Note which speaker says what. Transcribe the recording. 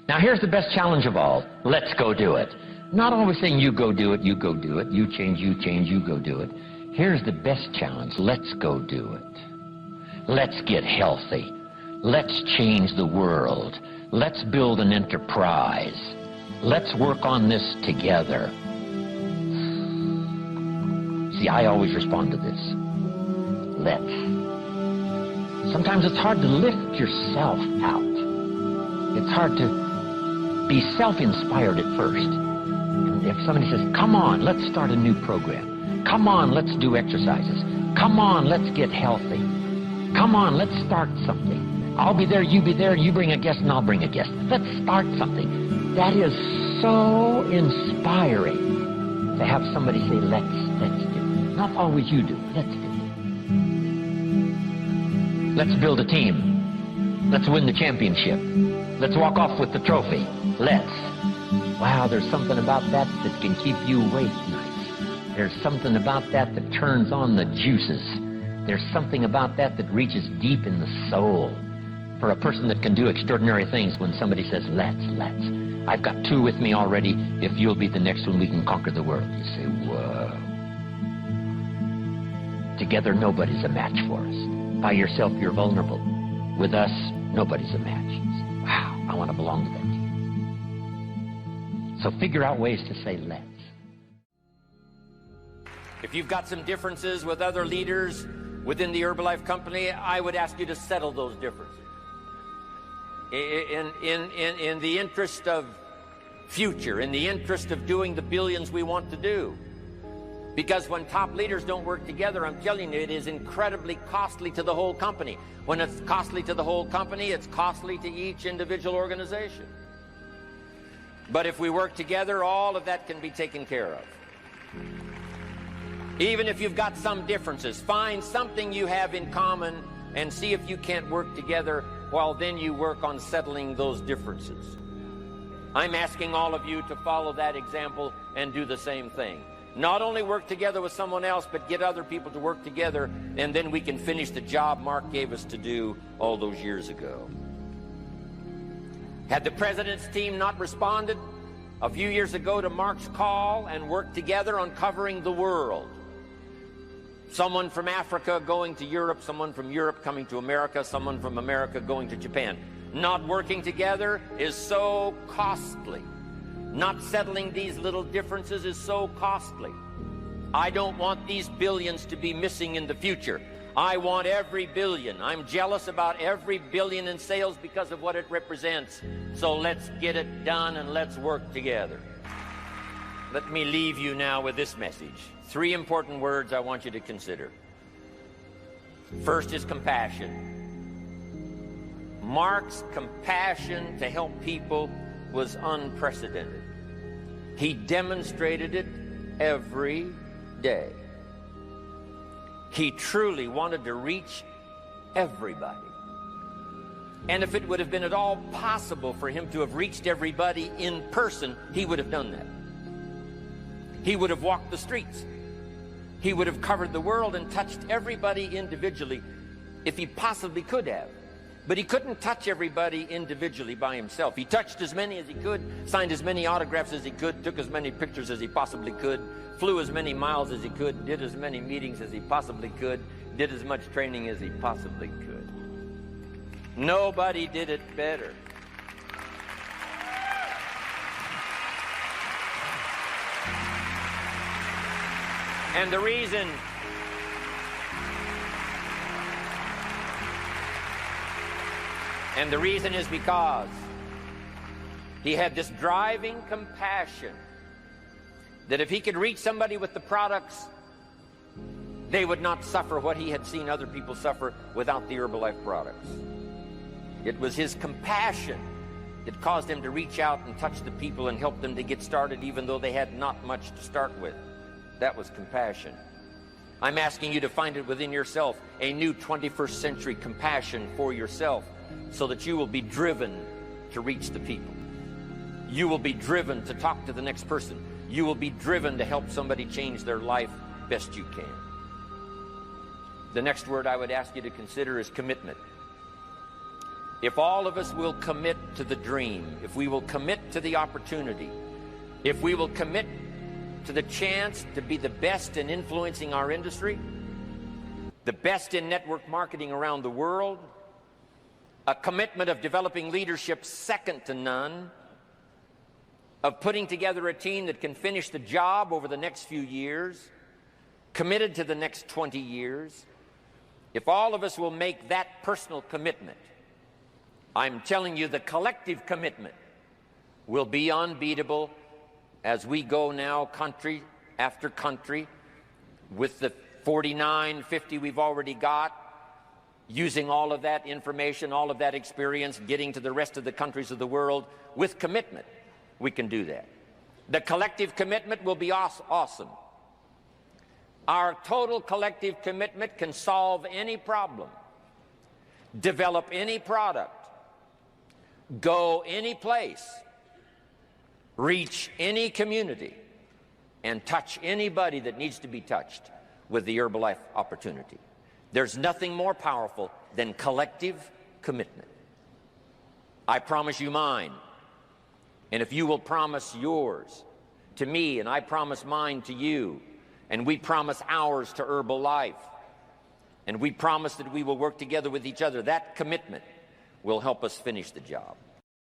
Speaker 1: Now here's the best challenge of all. Let's go do it. Not always saying you go do it, you go do it, you change, you go do it. Here's the best challenge. Let's go do it. Let's get healthy. Let's change the world. Let's build an enterprise. Let's work on this together. See, I always respond to this. Let's. Sometimes it's hard to lift yourself out. It's hard to be self-inspired at first. And if somebody says, come on, let's start a new program. Come on, let's do exercises. Come on, let's get healthy. Come on, let's start something. I'll be there, you be there, you bring a guest and I'll bring a guest. Let's start something. That is so inspiring to have somebody say, let's do. Not always you do, let's do. Let's build a team. Let's win the championship. Let's walk off with the trophy. Let's. Wow, there's something about that that can keep you awake nights. There's something about that that turns on the juices. There's something about that that reaches deep in the soul. For a person that can do extraordinary things when somebody says, let's. I've got two with me already. If you'll be the next one, we can conquer the world. You say, whoa. Together, nobody's a match for us. By yourself, you're vulnerable. With us, nobody's a match. You say, wow, I want to belong to that team. So figure out ways to say, let's.
Speaker 2: If you've got some differences with other leaders within the Herbalife company, I would ask you to settle those differences. In the interest of future, in the interest of doing the billions we want to do. Because when top leaders don't work together, I'm telling you, it is incredibly costly to the whole company. When it's costly to the whole company, it's costly to each individual organization. But if we work together, all of that can be taken care of. Even if you've got some differences, find something you have in common and see if you can't work together, while then you work on settling those differences. I'm asking all of you to follow that example and do the same thing. Not only work together with someone else, but get other people to work together, and then we can finish the job Mark gave us to do all those years ago. Had the president's team not responded a few years ago to Mark's call and worked together on covering the world, someone from Africa going to Europe, someone from Europe coming to America, someone from America going to Japan. Not working together is so costly. Not settling these little differences is so costly. I don't want these billions to be missing in the future. I want every billion. I'm jealous about every billion in sales because of what it represents. So let's get it done and let's work together. Let me leave you now with this message. 3 important words I want you to consider. First is compassion. Mark's compassion to help people was unprecedented. He demonstrated it every day. He truly wanted to reach everybody. And if it would have been at all possible for him to have reached everybody in person, he would have done that. He would have walked the streets. He would have covered the world and touched everybody individually if he possibly could have. But he couldn't touch everybody individually by himself. He touched as many as he could, signed as many autographs as he could, took as many pictures as he possibly could, flew as many miles as he could, did as many meetings as he possibly could, did as much training as he possibly could. Nobody did it better. And the reason is because he had this driving compassion that if he could reach somebody with the products, they would not suffer what he had seen other people suffer without the Herbalife products. It was his compassion that caused him to reach out and touch the people and help them to get started even though they had not much to start with. That was compassion. I'm asking you to find it within yourself, a new 21st century compassion for yourself, so that you will be driven to reach the people. You will be driven to talk to the next person. You will be driven to help somebody change their life best you can. The next word I would ask you to consider is commitment. if all of us will commit to the dream, if we will commit to the opportunity, if we will commit to the chance to be the best in influencing our industry, the best in network marketing around the world, a commitment of developing leadership second to none, of putting together a team that can finish the job over the next few years, committed to the next 20 years, if all of us will make that personal commitment, I'm telling you the collective commitment will be unbeatable as we go now country after country with the 49, 50 we've already got, using all of that information, all of that experience, getting to the rest of the countries of the world with commitment. We can do that. The collective commitment will be awesome. Our total collective commitment can solve any problem, develop any product, go any place, reach any community, and touch anybody that needs to be touched with the Herbalife opportunity. There's nothing more powerful than collective commitment. I promise you mine, and if you will promise yours to me, and I promise mine to you, and we promise ours to Herbalife, and we promise that we will work together with each other, that commitment will help us finish the job.